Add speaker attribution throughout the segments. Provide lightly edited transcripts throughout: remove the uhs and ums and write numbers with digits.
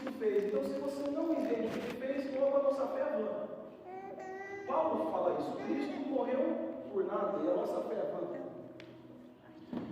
Speaker 1: Cristo fez. Então, se você não entende o que Ele fez, logo a nossa fé é vã. Paulo fala isso. Cristo morreu por nada e a nossa fé é vã.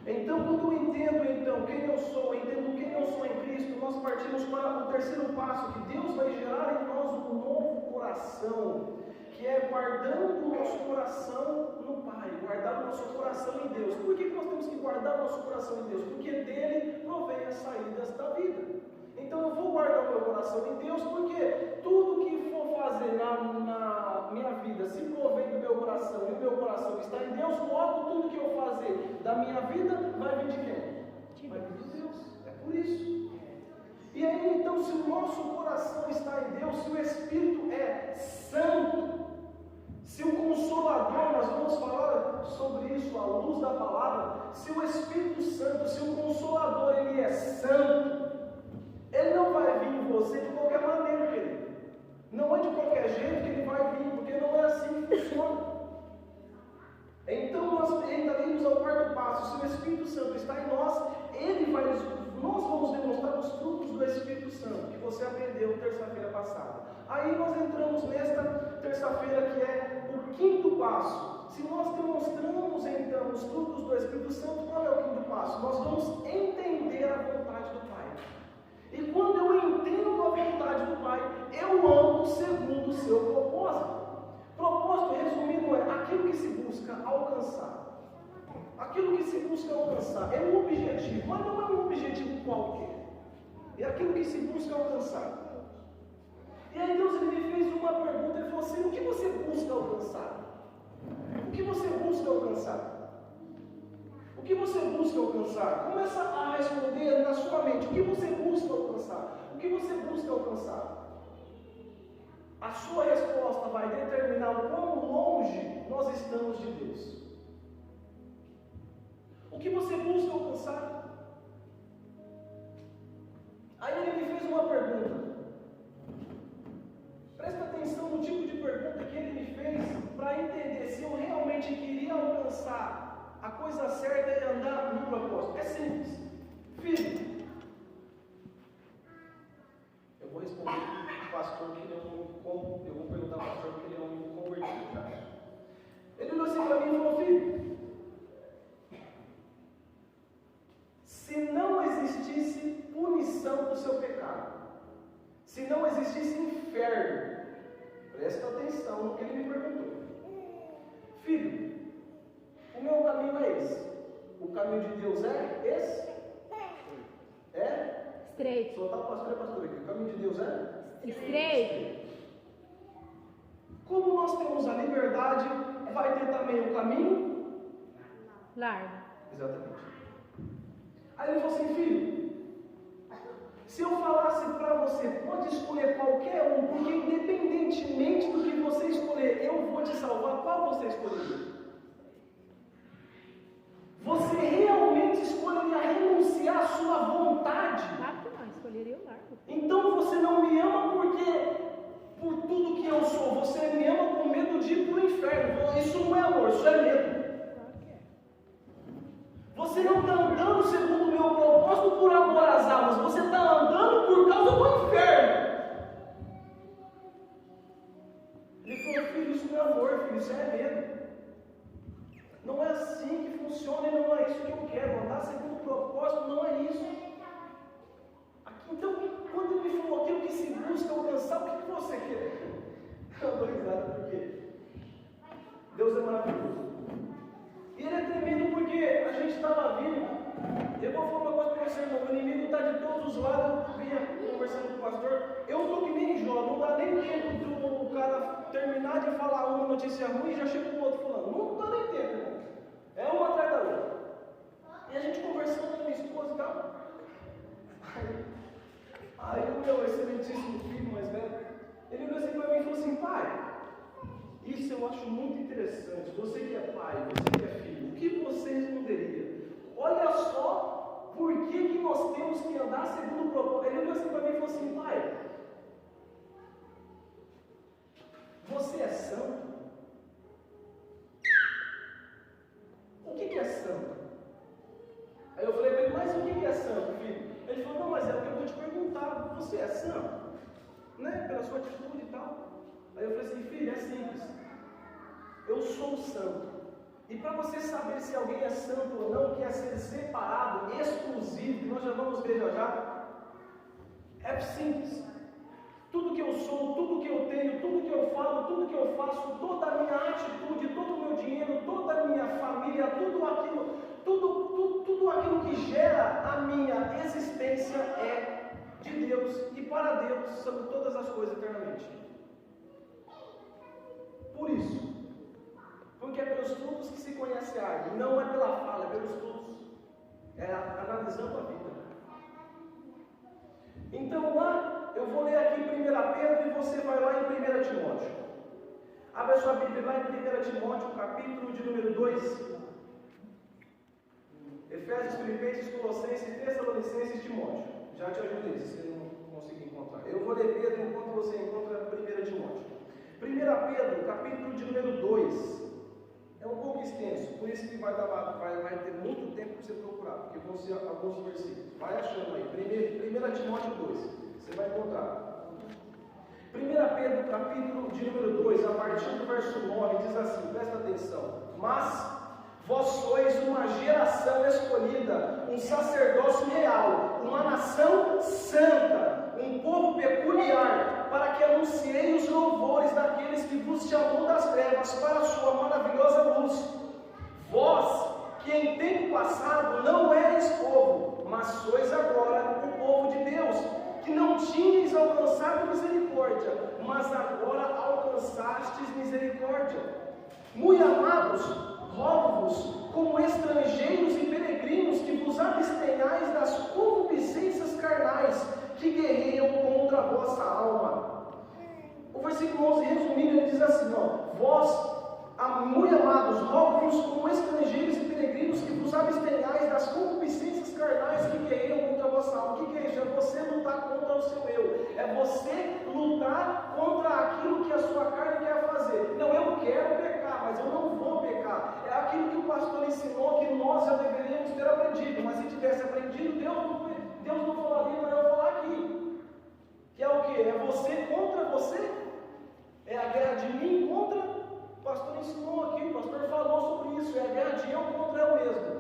Speaker 1: Então, quando eu entendo quem eu sou, entendo quem eu sou em Cristo, nós partimos para o terceiro passo, que Deus vai gerar em nós um novo coração, que é guardando o nosso coração no Pai, guardar o nosso coração em Deus. Por que nós temos que guardar o nosso coração em Deus? Porque dele provém as saídas da vida. Então eu vou guardar o meu coração em Deus, porque tudo que for fazer na minha vida, se provém do meu coração, e o meu coração está em Deus, logo tudo que eu fazer da minha vida vai vir de quem? Vai vir de Deus. É por isso. E aí então, se o nosso coração está em Deus, se o Espírito é santo, se o Consolador, nós vamos falar sobre isso à luz da palavra, se o Espírito Santo, se o Consolador, ele é santo, ele não vai vir em você de qualquer maneira, querido. Não é de qualquer jeito que ele vai vir, porque não é assim que funciona. Então nós entraremos ao quarto passo. Se o Espírito Santo está em nós, nós vamos demonstrar os frutos do Espírito Santo, que você aprendeu terça-feira passada. Aí nós entramos nesta terça-feira, que é o quinto passo. Se nós demonstramos então os frutos do Espírito Santo, qual é o quinto passo? Nós vamos entender a vontade do Pai. E quando eu entendo a vontade do Pai, eu ando segundo o seu propósito. Propósito, resumindo, é aquilo que se busca alcançar. Aquilo que se busca alcançar é um objetivo, mas não é um objetivo qualquer. É aquilo que se busca alcançar. E aí Deus me fez uma pergunta, Ele falou assim: o que você busca alcançar? O que você busca alcançar? O que você busca alcançar? Começa a responder na sua mente. O que você busca alcançar? O que você busca alcançar? A sua resposta vai determinar o quão longe nós estamos de Deus. O que você busca alcançar? Aí ele me fez uma pergunta. Presta atenção no tipo de pergunta que ele me fez para entender se eu realmente queria alcançar a coisa certa é andar no propósito. É simples. Filho, eu vou responder para o pastor que ele é eu vou perguntar ao pastor que ele é um convertido. Tá? Ele olhou assim para mim e falou: filho, se não existisse punição para o seu pecado, se não existisse inferno, presta atenção no que ele me perguntou. Filho, o meu caminho é esse. O caminho de Deus é esse? É?
Speaker 2: Estreito.
Speaker 1: Soltar o pastor e a pastora aqui. O caminho de Deus é?
Speaker 2: Estreito.
Speaker 1: Como nós temos a liberdade, vai ter também o caminho
Speaker 2: Largo.
Speaker 1: Exatamente. Aí ele falou assim: filho, se eu falasse para você, pode escolher qualquer um, porque independentemente do que você escolher, eu vou te salvar, qual você escolheria? Você realmente escolheria renunciar à sua vontade?
Speaker 2: Claro que não, escolheria o largo.
Speaker 1: Então você não me ama por tudo que eu sou, você me ama com medo de ir para o inferno. Isso não é amor, isso é medo.
Speaker 2: Claro que é.
Speaker 1: Você não está andando segundo o meu propósito por amor às almas, você está andando por causa do inferno. Ele falou: filho, isso não é amor, filho, isso é medo. Não é assim que funciona e não é isso que eu quero. Andar segundo o propósito não é isso. Então, quando ele me falou aquilo que se busca alcançar, o que você quer? Eu dou risada porque Deus é maravilhoso. E ele é tremendo porque a gente estava vindo. Eu vou falar uma coisa para você, irmão. O inimigo está de todos os lados. Eu vinha conversando com o pastor. Eu estou que nem Jó. Não dá nem tempo do cara terminar de falar uma notícia ruim e já chega o outro falando. Não dá nem tempo, irmão. É uma atrás da outra. E a gente conversando com minha esposa e tal. Aí o meu excelentíssimo filho mais velho, ele olhou assim para mim e falou assim: pai, isso eu acho muito interessante. Você que é pai, você que é filho, o que você responderia? Olha só por que nós temos que andar segundo o propósito. Ele olhou assim para mim e falou assim: pai, você é santo? O que é santo? Aí eu falei para ele: mas o que é santo, filho? Ele falou: não, mas é o que eu vou te perguntar. Você é santo? santo, né? Pela sua atitude e tal. Aí eu falei assim, filho, é simples. Eu sou santo. E para você saber se alguém é santo ou não, que é ser separado, exclusivo, que nós já vamos ver já, é simples. Tudo que eu sou, tudo que eu tenho, tudo que eu falo, tudo que eu faço, toda a minha atitude, todo o meu dinheiro, toda a minha família, tudo aquilo que gera a minha existência é de Deus. E para Deus são todas as coisas eternamente. Por isso. Porque é pelos frutos que se conhece a árvore, não é pela fala, é pelos frutos. É analisando a vida. Então lá, eu vou ler aqui 1 Pedro e você vai lá em 1 Timóteo. Abre a sua Bíblia lá em 1 Timóteo, capítulo de número 2. Efésios, Filipenses, Colossenses, Tessalonicenses, Timóteo. Já te ajudei, se você não conseguir encontrar. Eu vou ler Pedro enquanto você encontra 1 Timóteo. 1 Pedro, capítulo de número 2. É um pouco extenso, por isso que vai ter muito tempo para você procurar, porque vão ser alguns versículos. Vai achando aí, 1 Timóteo 2, você vai encontrar. 1 Pedro, capítulo de número 2, a partir do verso 9, diz assim, presta atenção. Mas vós sois uma geração escolhida, um sacerdócio real, uma nação santa, um povo peculiar, para que anunciei os louvores daqueles que vos chamou das trevas para a sua maravilhosa luz. Vós, que em tempo passado não erais povo, mas sois agora o povo de Deus, que não tinhas alcançado misericórdia, mas agora alcançastes misericórdia. Muito amados, rogo-vos, como estrangeiros e peregrinos, que vos abstenhais das concupiscências carnais, que guerreiam contra a vossa alma. O versículo 11, resumindo, ele diz assim, vós, muito amados, rogo-vos como estrangeiros e peregrinos, que vos abstenhais das concupiscências carnais que guerreiam contra a vossa alma. O que é isso? É você lutar contra o seu eu. É você lutar contra aquilo que a sua carne quer fazer. Não, eu quero pecar, mas eu não vou pecar. É aquilo que o pastor ensinou, que nós já deveríamos ter aprendido. Mas se tivesse aprendido, Deus não falaria para eu falar aqui. Que é o que? É você contra você? É a guerra de mim contra? O pastor ensinou aqui, o pastor falou sobre isso. É a guerra de eu contra eu mesmo.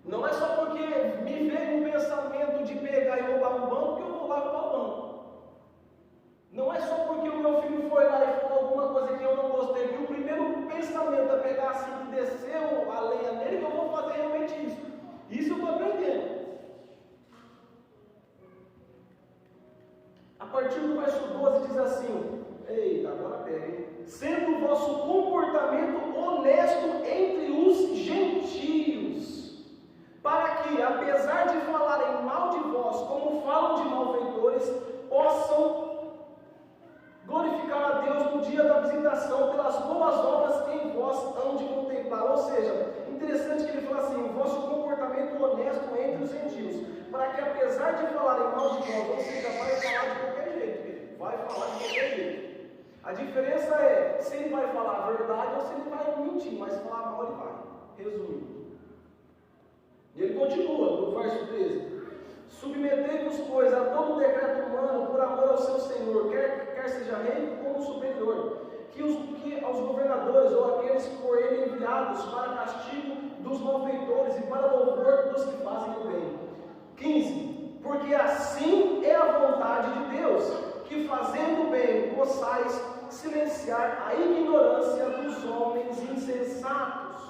Speaker 1: Não é só porque me veio um pensamento de pegar e roubar um banco que eu vou lá roubar o banco. Não é só porque o meu filho foi lá e falou alguma coisa que eu não gostei, que o primeiro pensamento é pegar assim e descer a lenha nele, que eu vou fazer realmente isso. Isso eu estou aprendendo. A partir do verso 12 diz assim, eita, agora pega, hein? Sendo o vosso comportamento honesto entre os gentios, para que, apesar de falarem mal de vós, como falam de malfeitores, possam glorificar a Deus no dia da visitação, pelas boas obras que em vós hão de contemplar. Ou seja, interessante que ele fala assim, o vosso comportamento honesto entre os gentios, para que apesar de falarem mal de vós, ou seja, vai falar de qualquer jeito, vai falar de qualquer jeito. A diferença é se ele vai falar a verdade ou se ele vai mentir, mas falar mal ele vai. Resumindo. E ele continua no verso 13. Submetei-vos, pois, a todo o decreto humano por amor ao seu Senhor, quer seja rei como superior, que aos governadores ou aqueles por ele enviados para castigo dos malfeitores e para louvor dos que fazem o bem. 15. Porque assim é a vontade de Deus, que fazendo o bem possais silenciar a ignorância dos homens insensatos.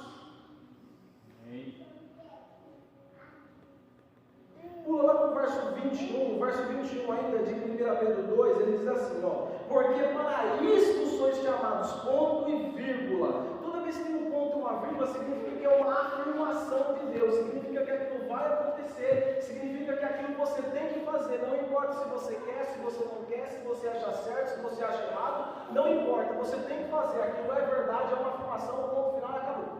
Speaker 1: Pula lá para o verso 21, verso 21 ainda de 1 Pedro 2, ele diz assim, porque para isto sois chamados, ponto e vírgula. Toda vez que tem um ponto e uma vírgula, significa que é uma afirmação de Deus, significa que aquilo vai acontecer, significa que aquilo você tem que fazer, não importa se você quer, se você não quer, se você acha certo, se você acha errado, não importa, você tem que fazer, aquilo é verdade, é uma afirmação, o ponto final acabou.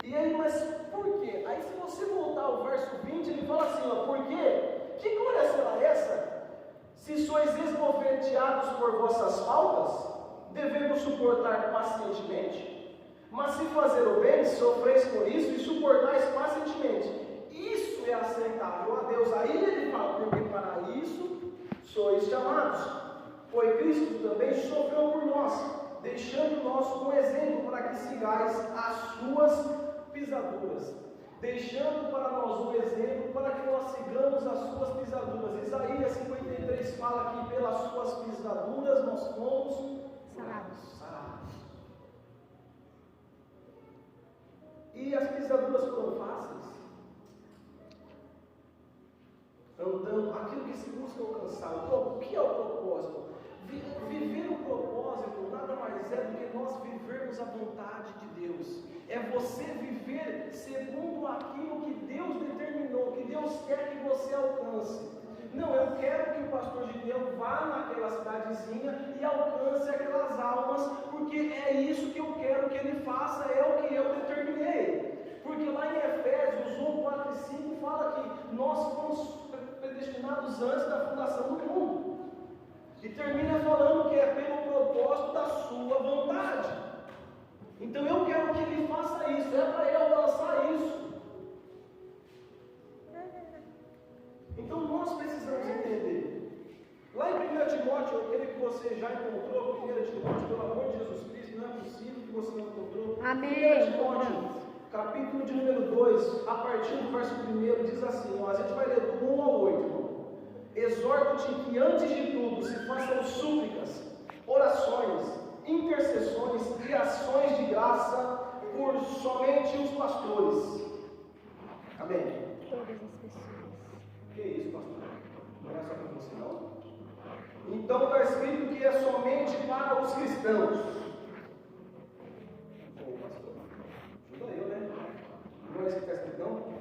Speaker 1: E aí, mas por quê? Aí se você voltar ao verso 20, ele fala assim, por quê? Que glória será essa? Se sois esbofeteados por vossas faltas, devendo suportar pacientemente. Mas se fazer o bem, sofreis por isso e suportais pacientemente. sois chamados. Pois Cristo também sofreu por nós, deixando-nos um exemplo para que sigais as suas pisaduras. Deixando para nós um exemplo para que nós sigamos as suas pisaduras. Isaías 53 fala que pelas suas pisaduras nós fomos sarados. E as pisaduras foram fáceis? Andando, aquilo que se busca alcançar. O que é o propósito? Viver o propósito nada mais é do que nós vivermos a vontade de Deus. É você viver segundo aquilo que Deus determinou, que Deus quer que você alcance. Não, eu quero que o pastor Gideão vá naquela cidadezinha e alcance aquelas almas, porque é isso que eu quero que ele faça, é o que eu determinei. Porque lá em Efésios 1, 4 e 5 fala que nós fomos predestinados antes da fundação do mundo. E termina falando que é pelo propósito da sua vontade. Então eu quero que ele faça isso, é para ele alcançar isso. Então nós precisamos entender. Lá em 1 Timóteo, eu creio que você já encontrou, 1 Timóteo, pelo amor de Jesus Cristo, não é possível que você não encontrou.
Speaker 2: Amém.
Speaker 1: 1 Timóteo, capítulo de número 2, a partir do verso 1, diz assim, ó, a gente vai ler do 1 ao 8, irmão. Exorto-te que antes de tudo se façam súplicas, orações, intercessões e ações de graça por somente os pastores. Amém.
Speaker 2: Todas as pessoas.
Speaker 1: Que isso, pastor? Não é só para você, não? Então está escrito que é somente para os cristãos. Ô, pastor, ajuda eu, né? Não é isso que está escrito, não?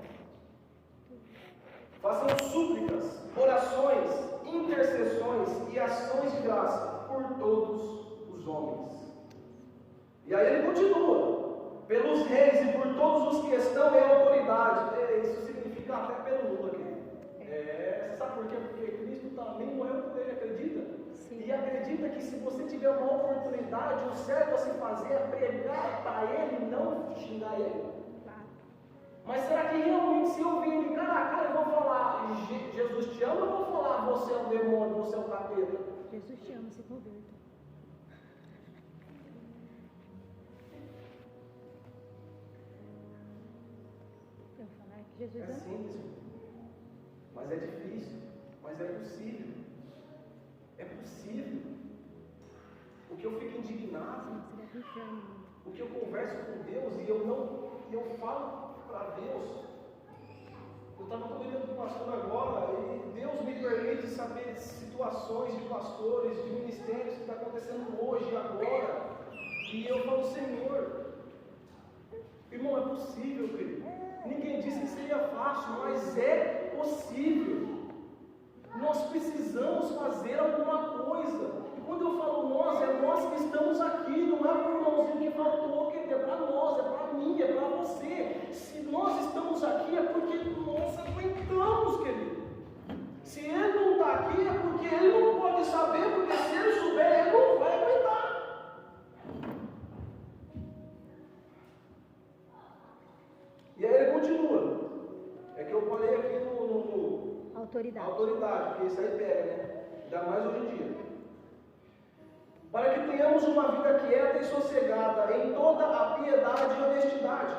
Speaker 1: Façam súplicas, orações, intercessões e ações de graça por todos os homens. E aí ele continua: pelos reis e por todos os que estão em autoridade. Isso significa até pelo Lula aqui. Sabe por quê? Porque Cristo também morreu por ele, acredita? Sim. E acredita que se você tiver uma oportunidade, o certo a se fazer é pregar para ele e não xingar ele. Claro. Mas será que realmente se eu vir ele cara a cara, eu vou falar Jesus te ama, ou eu vou falar você é um demônio, você é um capeta?
Speaker 2: Jesus te ama, se converta. Eu vou falar que Jesus ama.
Speaker 1: É simples, mas é difícil, mas é possível. É possível. O que eu fico indignado, o que eu converso com Deus e eu falo para Deus. Eu estava cuidando do pastor agora e Deus me permite saber situações de pastores, de ministérios que está acontecendo hoje e agora. E eu falo, Senhor, irmão, é possível, querido. Ninguém disse que seria fácil, mas é possível. Nós precisamos fazer alguma coisa. E quando eu falo nós, é nós que estamos aqui, não é para o irmãozinho que faltou, que é para nós, é para mim, é para você. Se nós estamos aqui é porque nós aguentamos, querido. Se ele não está aqui é porque ele não pode saber, porque se ele souber, ele não vai aguentar. E aí ele continua. É que eu falei aqui no autoridade, porque isso aí pega, né? Ainda mais hoje em dia. Para que tenhamos uma vida quieta e sossegada em toda a piedade e honestidade.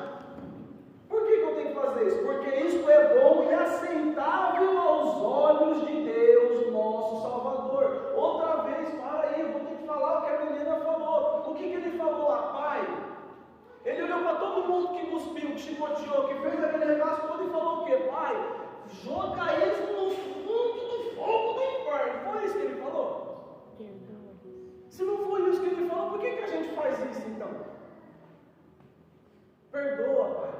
Speaker 1: Por que eu tenho que fazer isso? Porque isso é bom e aceitável aos olhos de Deus, nosso Salvador. Outra vez, para aí, eu vou ter que falar o que a menina falou. O que ele falou lá? Pai, ele olhou para todo mundo que cuspiu, que chicoteou, que fez aquele regaço todo e falou o quê? Pai, joga eles no fundo do fogo do inferno. Foi isso que ele falou? Se não foi isso que ele falou, por que a gente faz isso então? Perdoa, Pai.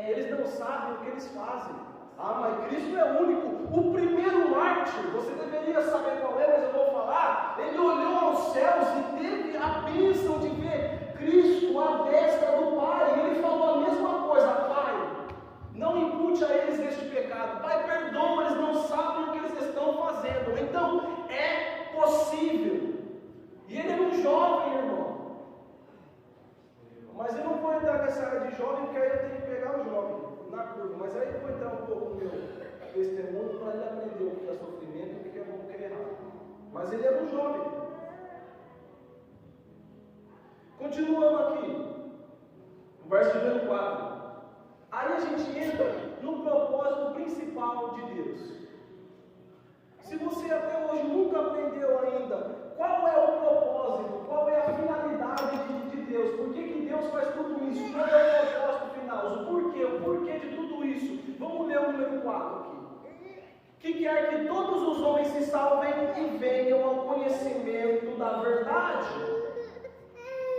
Speaker 1: Eles não sabem o que eles fazem. Ah, mas Cristo é único. O primeiro mártir, você deveria saber qual é, mas eu vou falar. Ele olhou aos céus e teve a bênção de ver Cristo à destra do Pai. E ele falou a mesma coisa: Pai, não impute a eles este pecado. Pai, perdoa, eles não sabem o que eles estão fazendo. Então, é possível. E ele era um jovem, irmão. Mas eu não vou entrar nessa área de jovem, porque aí eu tenho que pegar o jovem na curva. Mas aí eu vou entrar um pouco no meu testemunho para ele aprender o que é sofrimento e o que é bom, o que é errado. mas ele era um jovem. Continuando aqui, no verso número 4. Aí a gente entra no propósito principal de Deus. Se você até hoje nunca aprendeu ainda qual é o propósito, qual é a finalidade de Deus, por que Deus faz tudo isso, qual é o propósito final, o porquê de tudo isso, vamos ler o número 4 aqui. Que quer que todos os homens se salvem e venham ao conhecimento da verdade.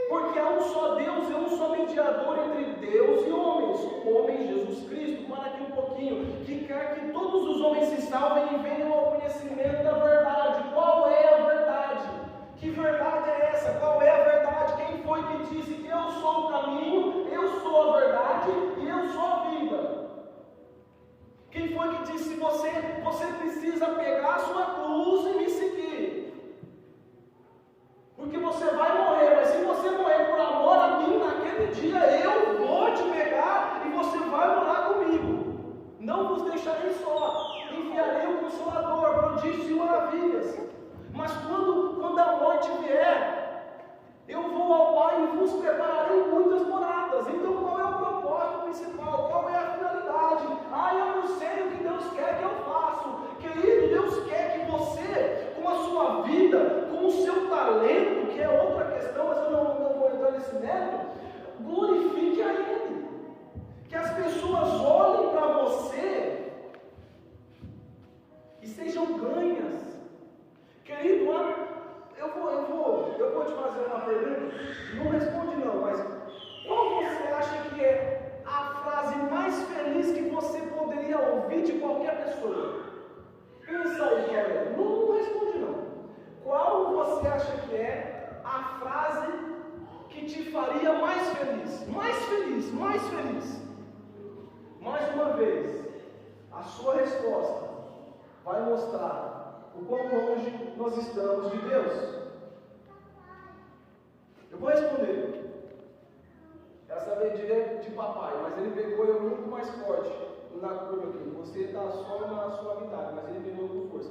Speaker 1: Porque há um só Deus e um só mediador entre Deus e homens, o homem Jesus Cristo. Para aqui um pouquinho. Que quer que todos os homens se salvem e venham ao conhecimento da verdade. Qual é a verdade? Que verdade é essa? Qual é a verdade? Quem foi que disse que eu sou o caminho, eu sou a verdade e eu sou a vida? Quem foi que disse que você precisa pegar a sua cruz e me seguir? Porque você vai morrer, mas se você morrer por amor a mim, naquele dia eu vou te pegar e você vai morar comigo. Não vos deixarei só, enviarei o Consolador, prodígios e maravilhas. Mas quando a morte vier, eu vou ao Pai e vos prepararei muitas moradas. Então qual é o propósito principal? Qual é a finalidade? Eu não sei o que Deus quer que eu faça. Querido, Deus quer que você, com a sua vida, com o seu talento, que é outra questão, mas eu não vou entrar nesse mérito, glorifique a Ele. Que as pessoas olhem para você e sejam ganhas. Querido, eu vou te fazer uma pergunta, não responde não, mas qual você acha que é a frase mais feliz que você poderia ouvir de qualquer pessoa? Pensa aí, galera. Não responde não. Qual você acha que é a frase que te faria mais feliz? Mais feliz, mais feliz. Mais uma vez, a sua resposta vai mostrar o quão longe nós estamos de Deus. Eu vou responder. Essa veio de papai, mas ele pegou eu muito mais forte na curva aqui. Você está só na suavidade, mas ele pegou com força.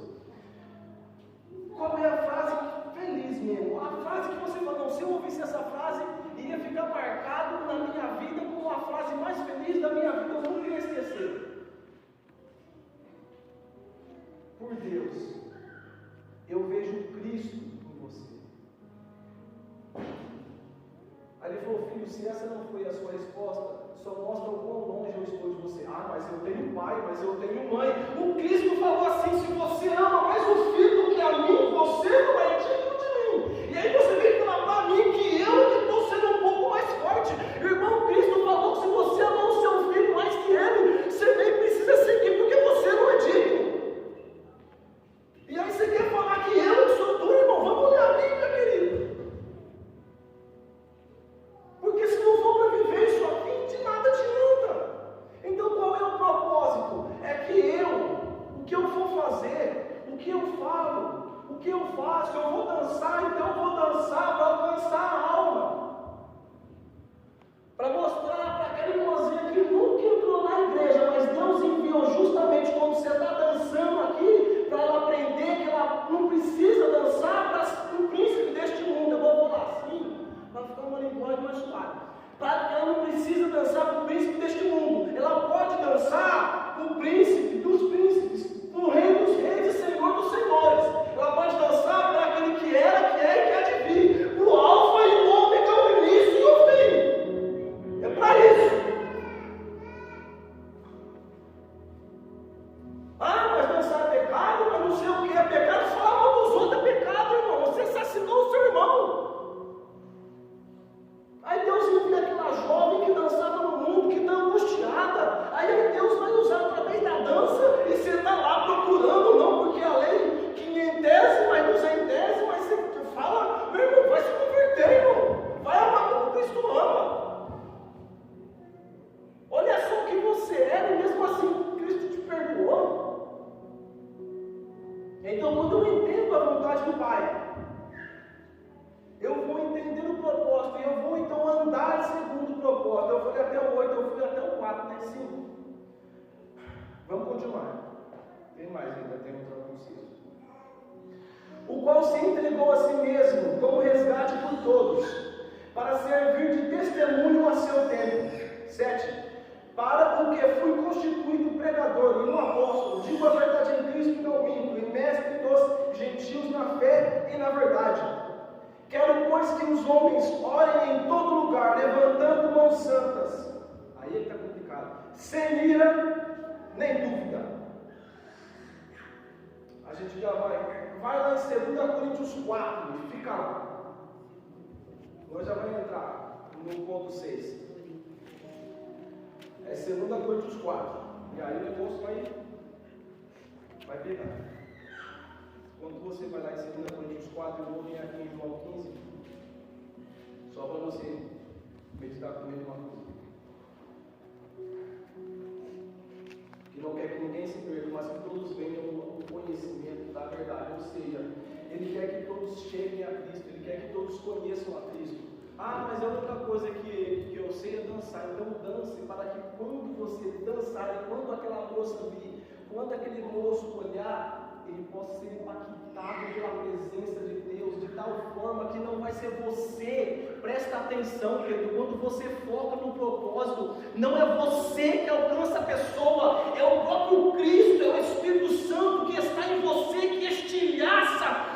Speaker 1: Qual é a frase feliz mesmo? A frase que você fala, não, se eu ouvisse essa frase, iria ficar marcado na minha vida como a frase mais feliz da minha vida, eu nunca iria esquecer. Por Deus, eu vejo Cristo em você. Aí ele falou, filho, se essa não foi a sua resposta, só mostra o quão longe eu estou de você. Mas eu tenho pai, mas eu tenho mãe. O Cristo falou assim, se você ama mais o filho do que a mim, você não é digno de mim. E aí você vem falar para mim que eu estou sendo um pouco mais forte. Irmão, Cristo falou que se você ama o seu filho mais que ele, você nem precisa seguir, porque você não é digno. E aí você quer falar que eu sou duro, irmão? Vamos ler a Bíblia, querido. Porque se não for para viver isso aqui, de nada adianta. Então qual é o propósito? É que o que eu for fazer, o que eu falo, o que eu faço, eu vou dançar, então eu vou dançar para alcançar a alma. Para mostrar para aquela irmãzinha que nunca entrou na igreja, mas Deus enviou justamente quando você está dançando aqui, para ela aprender que ela não precisa dançar para o príncipe deste mundo. Eu vou falar assim, para ficar uma linguagem mais suave. Para que ela não precisa dançar para o príncipe deste mundo. Ela pode dançar para o príncipe dos príncipes, para o rei dos reis e senhor dos senhores. Ela pode dançar para aquele que era, que é e que há de vir, para o alfa e o ômega, o início e o fim. É para isso. Mas dançar é pecado, mas não sei o que é pecado. Falar mal dos outros é pecado, irmão. Você assassinou o seu irmão. Aí Deus envia aquela jovem que dançava no mundo, que está angustiada. Aí Deus vai usar através da dança e você está lá procurando, não porque a lei 500ª e 200ª, mas você fala, meu irmão, vai se converter, irmão. Vai amar como Cristo ama. Olha só o que você era e mesmo assim Cristo te perdoou. Então quando eu entendo a vontade do Pai, eu vou entender o propósito e eu vou então andar segundo o propósito. Eu fui até o 8, eu fui até o 4, né? 5. Vamos continuar. Tem mais ainda, tem outra consciência. o qual se entregou a si mesmo como resgate por todos, para servir de testemunho a seu tempo. 7. Para o que fui constituído pregador e um apóstolo, digo a verdade em Cristo e não minto, e mestre dos gentios na fé e na verdade. Quero, pois, que os homens orem em todo lugar, levantando mãos santas. Aí é que está complicado. Sem ira nem dúvida. A gente já vai lá em 2 Coríntios 4, fica lá. Nós já vamos entrar no ponto 6. É 2 Coríntios 4. E aí o negócio vai pegar. Quando você vai lá em 2 Coríntios 4, eu vou vir aqui em João 15, só para você meditar comigo uma coisa. Que não quer que ninguém se perca, mas que todos venham ao conhecimento da verdade. Ou seja, Ele quer que todos cheguem a Cristo, Ele quer que todos conheçam a Cristo. Ah, mas a única coisa que eu sei é dançar. Então dance, para que quando você dançar, e quando aquela moça vir, quando aquele moço olhar, ele possa ser impactado pela presença de Deus, de tal forma que não vai ser você. Presta atenção, querido, quando você foca no propósito, não é você que alcança a pessoa, é o próprio Cristo, é o Espírito Santo que está em você, que estilhaça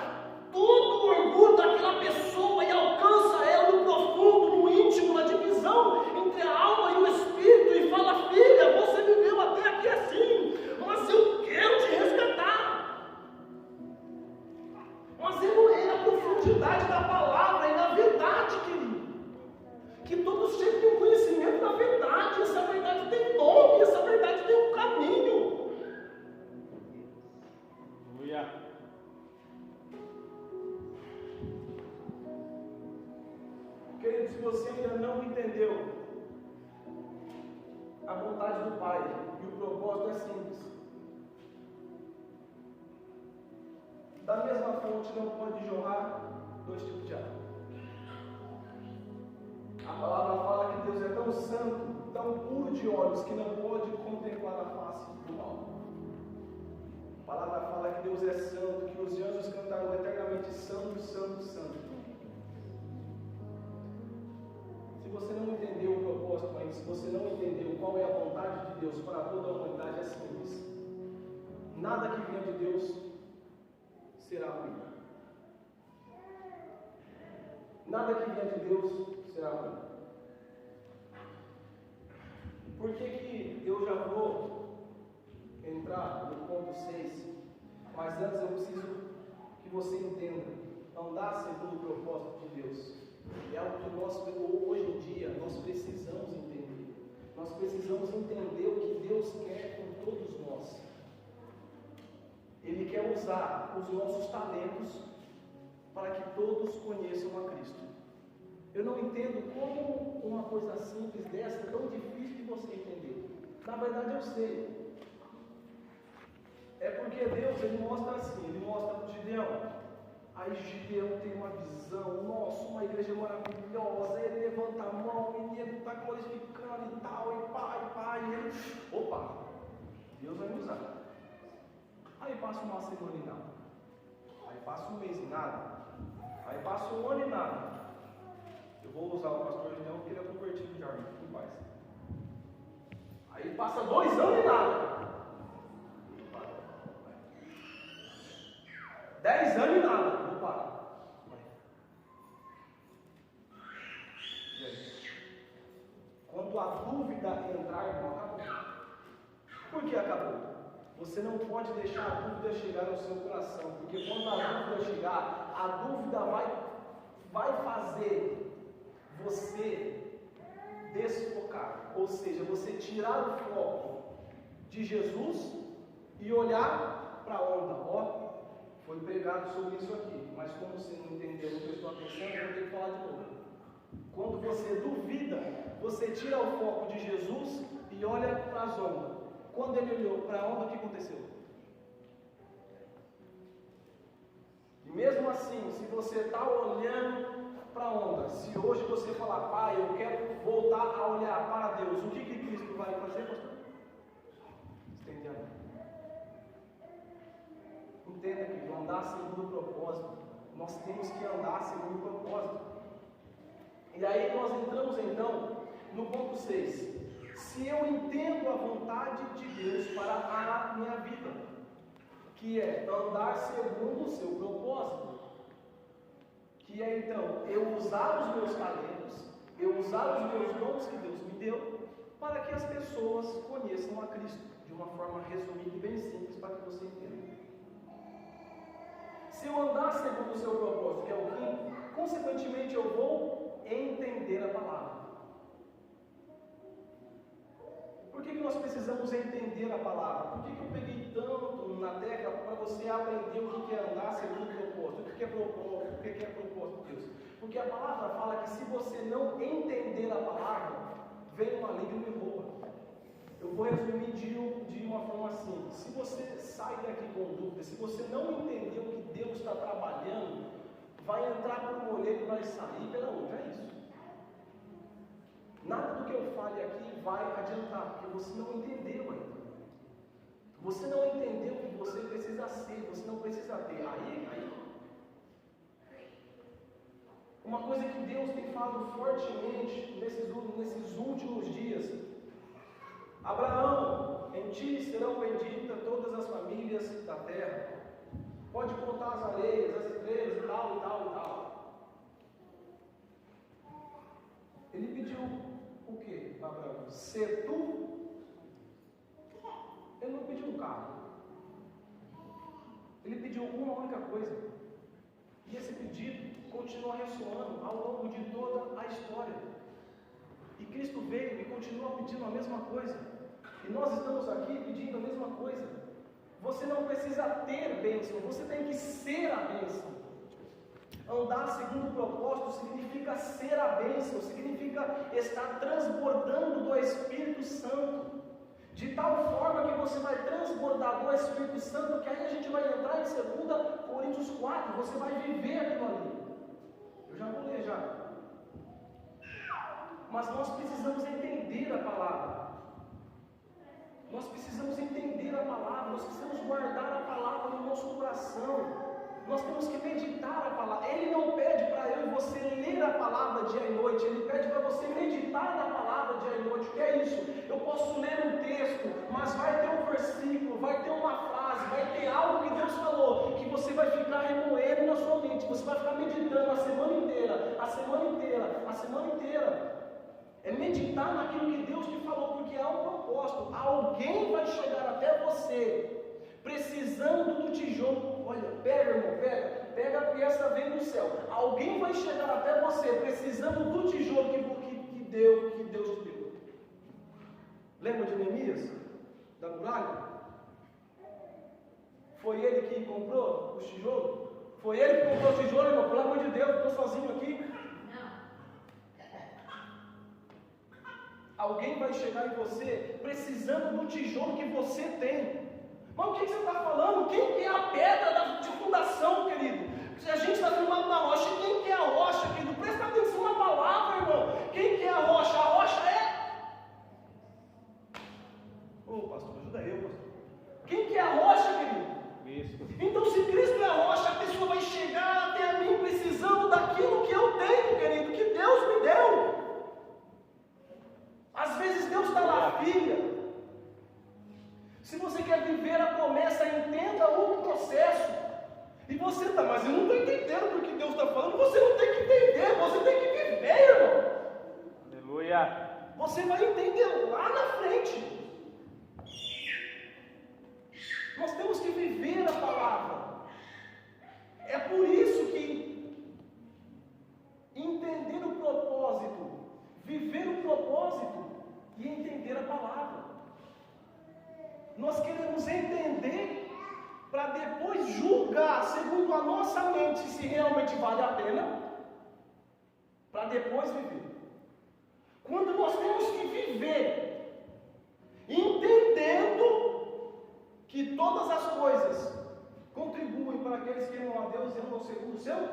Speaker 1: todo o orgulho daquela pessoa e alcança ela no profundo, no íntimo, na divisão entre a alma e o Espírito, e fala: filha, você viveu até aqui assim, mas eu quero te resgatar. Mas é na profundidade da palavra e na verdade, querido, que todos cheguem ao conhecimento da verdade. Essa verdade tem nome, essa verdade tem um caminho. Aleluia. Querido, se você ainda não entendeu a vontade do Pai e o propósito é simples. Da mesma fonte não pode jorrar dois tipos de água. A palavra fala que Deus é tão santo, tão puro de olhos, que não pode contemplar a face do mal. A palavra fala que Deus é santo, que os anjos cantaram eternamente: santo, santo, santo. Se você não entendeu o propósito ainda, se você não entendeu qual é a vontade de Deus para toda a humanidade, é simples. Nada que venha de Deus será ruim. Nada que venha de Deus será ruim. Por que eu já vou entrar no ponto 6? Mas antes eu preciso que você entenda: andar segundo o propósito de Deus é algo que nós, hoje em dia, nós precisamos entender. Nós precisamos entender o que Deus quer com todos nós. Ele quer usar os nossos talentos para que todos conheçam a Cristo. Eu não entendo como uma coisa simples dessa é tão difícil de você entender. Na verdade eu sei. É porque Deus, Ele mostra assim, Ele mostra para o Gideão. Aí Gideão tem uma visão: nossa, uma igreja maravilhosa. Ele levanta a mão, o menino está glorificando e tal, e pai, e ele, opa, Deus vai me usar. Aí passa uma semana e nada. Aí passa um mês e nada. Aí passa um ano e nada. Eu vou usar o pastor Gideão porque ele é convertido já, em paz. Aí passa 2 anos e nada. 10 anos e nada. Vou parar. Quando a dúvida entrar, irmão, acabou. Por que acabou? Você não pode deixar a dúvida chegar no seu coração, porque quando a dúvida chegar, a dúvida vai fazer você desfocar, ou seja, você tirar o foco de Jesus e olhar para a onda. Ó, foi pregado sobre isso aqui, mas como você não entendeu, não prestou atenção, eu vou ter que falar de novo. Quando você duvida, você tira o foco de Jesus e olha para as ondas. Quando ele olhou para a onda, o que aconteceu? E mesmo assim, se você está olhando para a onda, se hoje você falar: pai, eu quero voltar a olhar para Deus, o que Cristo vai fazer, pastor? Estender a mão. Entenda que andar segundo o propósito, nós temos que andar segundo o propósito. E aí nós entramos então no ponto 6. Se eu entendo a vontade de Deus para a minha vida, que é andar segundo o seu propósito, que é então eu usar os meus talentos, eu usar os meus dons que Deus me deu, para que as pessoas conheçam a Cristo, de uma forma resumida e bem simples, para que você entenda. Se eu andar segundo o seu propósito, que é o quinto, consequentemente eu vou entender a palavra. Por que nós precisamos entender a palavra? Por que eu peguei tanto na tecla para você aprender o que é andar segundo o propósito? O que é propósito? O que é propósito de Deus? Porque a palavra fala que se você não entender a palavra, vem uma lei e me rouba. Eu vou resumir de uma forma assim. Se você sai daqui com dúvida, se você não entender o que Deus está trabalhando, vai entrar por uma orelha e vai sair pela outra. É isso. Nada do que eu fale aqui vai adiantar, porque você não entendeu ainda. Você não entendeu o que você precisa ser, você não precisa ter. Aí. Uma coisa que Deus tem falado fortemente nesses últimos dias: Abraão, em ti serão benditas todas as famílias da terra. Pode contar as areias, as estrelas e tal, e tal, e tal. Ele pediu o que, Abraão? Ser tu? Ele não pediu um carro. Ele pediu uma única coisa. E esse pedido continua ressoando ao longo de toda a história. E Cristo veio e continua pedindo a mesma coisa. E nós estamos aqui pedindo a mesma coisa. Você não precisa ter bênção, você tem que ser a bênção. Andar segundo o propósito significa ser a bênção, significa estar transbordando do Espírito Santo. De tal forma que você vai transbordar do Espírito Santo, que aí a gente vai entrar em 2 Coríntios 4, você vai viver aquilo ali. Eu já vou ler já. Mas nós precisamos entender a palavra. Nós precisamos entender a palavra, nós precisamos guardar a palavra no nosso coração. Nós temos que meditar a palavra. Ele não pede para eu e você ler a palavra dia e noite, ele pede para você meditar na palavra dia e noite. O que é isso? Eu posso ler um texto, mas vai ter um versículo, vai ter uma frase, vai ter algo que Deus falou, que você vai ficar remoendo na sua mente, você vai ficar meditando a semana inteira, a semana inteira, a semana inteira. É meditar naquilo que Deus te falou, porque há um propósito. Alguém vai chegar até você precisando do tijolo. Olha, pega, irmão, pega a peça, vem do céu. Alguém vai chegar até você precisando do tijolo que Deus te deu. Lembra de Neemias? Da muralha? Foi ele que comprou os tijolos? Foi ele que comprou os tijolos, irmão? Pelo amor de Deus, eu estou sozinho aqui. Alguém vai chegar em você precisando do tijolo que você tem. Mas o que você está falando? Quem é a pedra de fundação, querido? Se a gente está filmando na rocha, quem que é a rocha, querido? Presta atenção na palavra, irmão. Quem que é a rocha? A rocha é... Ô, pastor, ajuda eu, pastor. Quem que é a rocha, querido? Cristo. Então, se Cristo é a rocha, a pessoa vai chegar até a mim precisando daquilo que eu tenho, querido, que Deus me deu. Às vezes Deus está lá, filha. Se você quer viver a promessa, entenda o processo. E você está, mas eu não estou entendendo o que Deus está falando. Você não tem que entender, você tem que viver, irmão. Aleluia. Você vai entender lá na frente. Nós temos que viver a palavra. É por isso que entender o propósito, viver o propósito e entender a palavra. Nós queremos entender para depois julgar segundo a nossa mente se realmente vale a pena, para depois viver. Quando nós temos que viver entendendo que todas as coisas contribuem para aqueles que amam a Deus e amam segundo o seu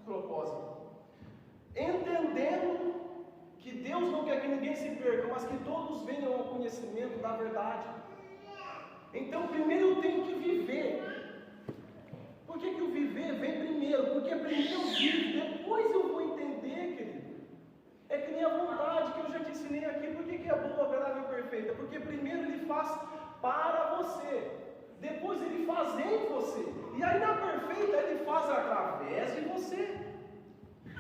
Speaker 1: propósito. Entendendo que Deus não quer que ninguém se perca, mas que todos venham ao conhecimento da verdade. Então, primeiro eu tenho que viver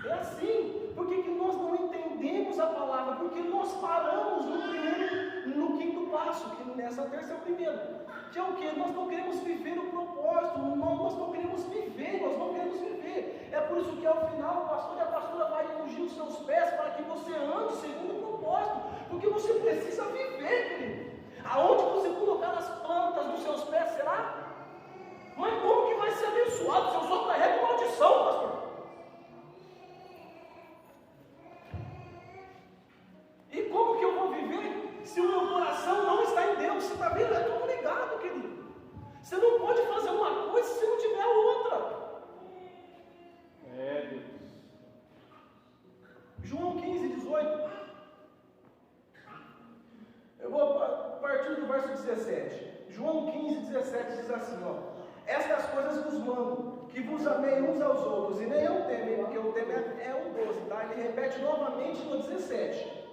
Speaker 1: É assim. Por que nós não entendemos a palavra? Porque nós paramos no quinto passo, que nessa terça é o primeiro. Que é o que? Nós não queremos viver o propósito, nós não queremos viver, nós não queremos viver. É por isso que ao final o pastor e a pastora vai ungir os seus pés para que você ande segundo o propósito. Porque você precisa viver, querido. Aonde você colocar as plantas dos seus pés, será? Mas como que vai ser abençoado se eu só carrego maldição, pastor? E como que eu vou viver se o meu coração não está em Deus? Você está vendo? É tudo ligado, querido. Você não pode fazer uma coisa se não tiver outra.
Speaker 3: Deus.
Speaker 1: João 15, 18. Eu vou partir do verso 17. João 15, 17 diz assim, ó: estas coisas vos mando, que vos amei uns aos outros, e nem eu temo, porque o tema é o 12, tá? Ele repete novamente no 17.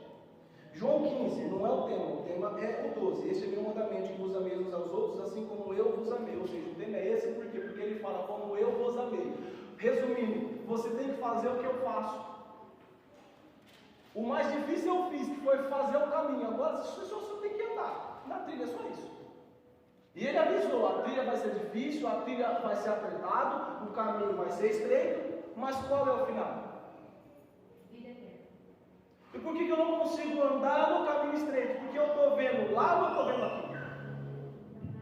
Speaker 1: João 15, não é o tema é o 12. Este é meu mandamento, que vos amei uns aos outros, assim como eu vos amei. Ou seja, o tema é esse, por quê? Porque ele fala como eu vos amei. Resumindo, você tem que fazer o que eu faço. O mais difícil eu fiz, que foi fazer o caminho. Agora você tem que andar na trilha, é só isso. E ele avisou, a trilha vai ser difícil, a trilha vai ser apertado, o caminho vai ser estreito, mas qual é o final? Vida eterna. E por que eu não consigo andar no caminho estreito? Porque eu estou vendo lá ou eu estou vendo aqui?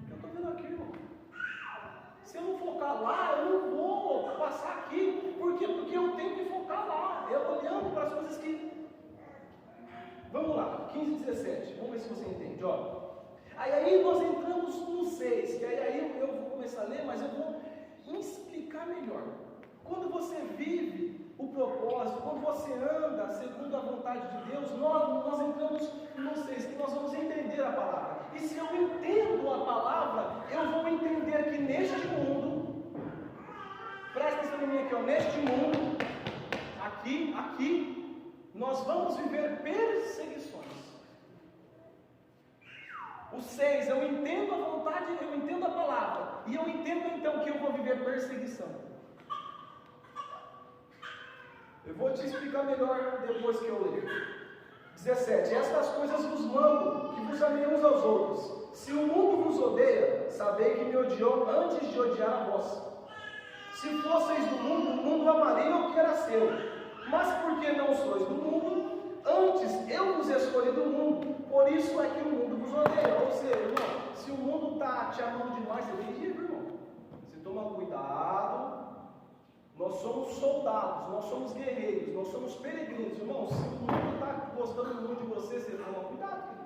Speaker 1: Eu estou vendo aqui, irmão. Se eu não focar lá, eu não vou passar aqui. Por quê? Porque eu tenho que focar lá. Eu olhando para as coisas que... Vamos lá, 15, 17. Vamos ver se você entende. Ó. Aí nós entramos no 6, que aí eu vou começar a ler, mas eu vou explicar melhor. Quando você vive o propósito, quando você anda segundo a vontade de Deus, nós entramos no 6, que nós vamos entender a palavra. E se eu entendo a palavra, eu vou entender que neste mundo, presta atenção em mim aqui, ó, neste mundo, aqui, nós vamos viver perseguições. O 6, eu entendo a vontade, eu entendo a palavra, e eu entendo então que eu vou viver perseguição. Eu vou te explicar melhor depois que eu ler. 17, estas coisas vos mando, que vos amei uns aos outros. Se o mundo vos odeia, sabei que me odiou antes de odiar a vós. Se fosseis do mundo, o mundo amaria o que era seu. Mas porque não sois do mundo, antes eu vos escolhi do mundo, por isso é que o mundo vos odeia. Ou seja, irmão, se o mundo está te amando demais, você tem que ir, irmão. Você toma cuidado. Nós somos soldados, nós somos guerreiros, nós somos peregrinos, irmão. Se o mundo está gostando muito de você, você toma cuidado, querido.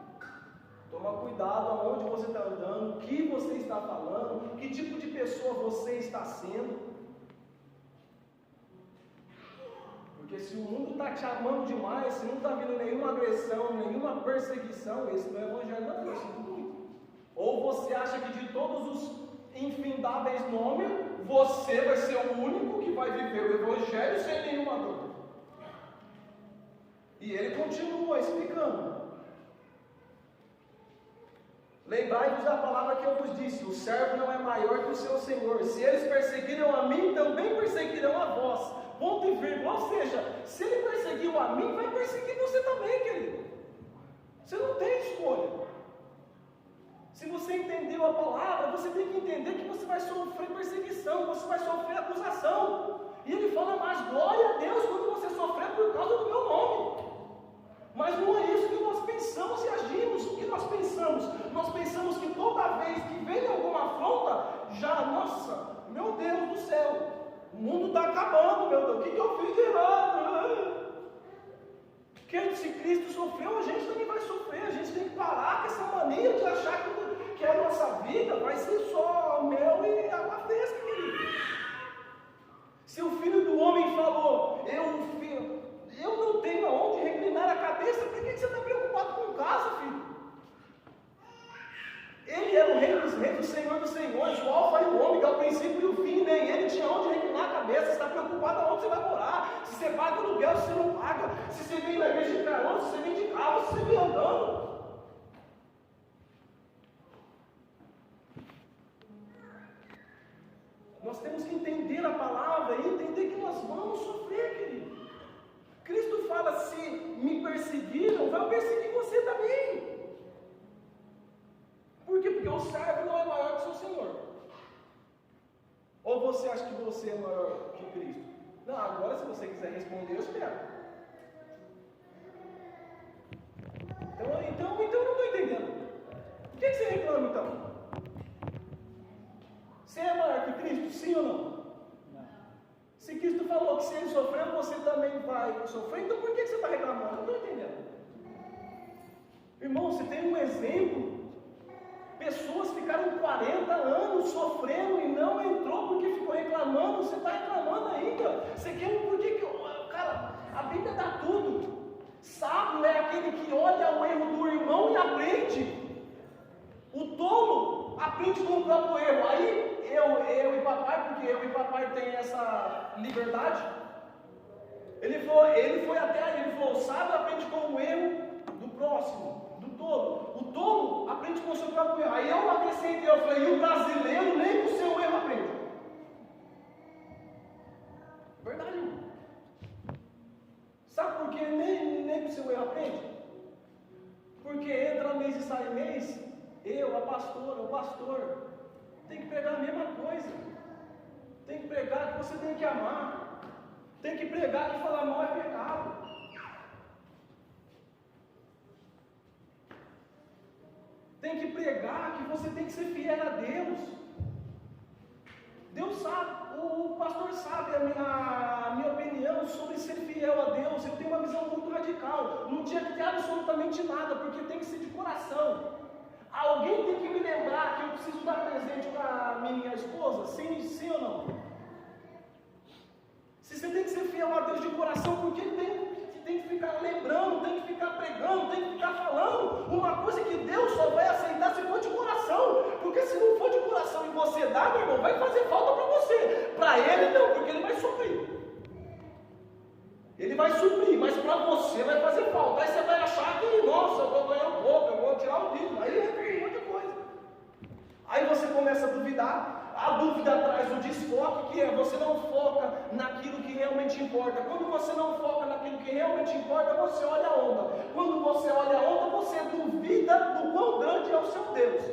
Speaker 1: Toma cuidado aonde você está andando, o que você está falando, que tipo de pessoa você está sendo. Porque se o mundo está te amando demais, se não está vindo nenhuma agressão, nenhuma perseguição, esse não é evangelho, não, eu sinto muito. Ou você acha que de todos os infindáveis nomes, você vai ser o único que vai viver o evangelho sem nenhuma dor. E ele continua explicando. Lembrai-vos da palavra que eu vos disse: o servo não é maior que o seu senhor. Se eles perseguiram a mim, também perseguirão a vós. Ponto e vírgula. Ou seja, se ele perseguiu a mim, vai perseguir você também, querido. Você não tem escolha. Se você entendeu a palavra, você tem que entender que você vai sofrer perseguição, você vai sofrer acusação. E ele fala, mas glória a Deus quando você sofrer por causa do meu nome. Mas não é isso que nós pensamos e agimos. O que nós pensamos? Nós pensamos que toda vez que vem alguma afronta, nossa, meu Deus do céu, o mundo está acabando, meu Deus, o que eu fiz de errado? Porque se Cristo sofreu, a gente também vai sofrer. A gente tem que parar com essa mania de achar que a nossa vida vai ser só mel e água fresca, querido. Se o Filho do Homem falou, eu não tenho aonde reclinar a cabeça, por que você está preocupado com casa, filho? Ele é o Rei dos Reis, o Senhor dos Senhores, o Alfa e o Ômega, o princípio e o fim, nem ele tinha onde reclinar a cabeça. Você está preocupado aonde você vai morar, se você paga aluguel, se você não paga, se você vem na igreja de carona, se você vem de carro, se você vem andando. Nós temos que entender a palavra e entender que nós vamos sofrer, querido. Cristo fala: se me perseguiram, vai perseguir você também. Por quê? Porque o servo não é maior que o seu Senhor. Ou você acha que você é maior que Cristo? Não, agora se você quiser responder, eu espero. Então eu não estou entendendo. Por que você reclama então? Você é maior que Cristo? Sim ou não? Se Cristo falou que se ele sofreu, você também vai sofrer, então por que você está reclamando? Eu não estou entendendo. Irmão, você tem um exemplo. Pessoas ficaram 40 anos sofrendo e não entrou porque ficou reclamando. Você está reclamando ainda. Você quer por que cara, a Bíblia dá tudo. Sábio é aquele que olha o erro do irmão e aprende. O tolo aprende com o próprio erro. Aí eu e papai, porque eu e papai tem essa liberdade. Ele foi até aí, ele falou: o sábio aprende com o erro do próximo, do tolo. O tolo aprende com o seu próprio erro. Aí eu acrescentei, eu falei: e o brasileiro nem com o seu erro aprende. Verdade, irmão. Sabe por que nem com o seu erro aprende? Porque entra mês e sai mês, eu, a pastora, o pastor, tem que pregar a mesma coisa. Tem que pregar que você tem que amar. Tem que pregar que falar mal é pecado. Tem que pregar que você tem que ser fiel a Deus. Deus sabe, o pastor sabe a minha opinião sobre ser fiel a Deus. Eu tenho uma visão muito radical. Não tinha que ter absolutamente nada, porque tem que ser de coração. Alguém tem que me lembrar que eu preciso dar presente para minha esposa? Sim ou não? Se você tem que ser fiel a Deus de coração, por que tem que ficar lembrando, tem que ficar pregando, tem que ficar falando uma coisa que Deus só vai aceitar se for de coração? Porque se não for de coração e você dá, meu irmão, vai fazer falta para você. Para ele não, porque ele vai suprir. Ele vai suprir, mas para você vai fazer falta. Aí você vai achar que, nossa, eu vou ganhar um pouco, eu vou tirar o dízimo. Aí é muita coisa. Aí você começa a duvidar. A dúvida traz o desfoque, que é você não foca naquilo que realmente importa. Quando você não foca naquilo que realmente importa, você olha a onda. Quando você olha a onda, você duvida do quão grande é o seu Deus.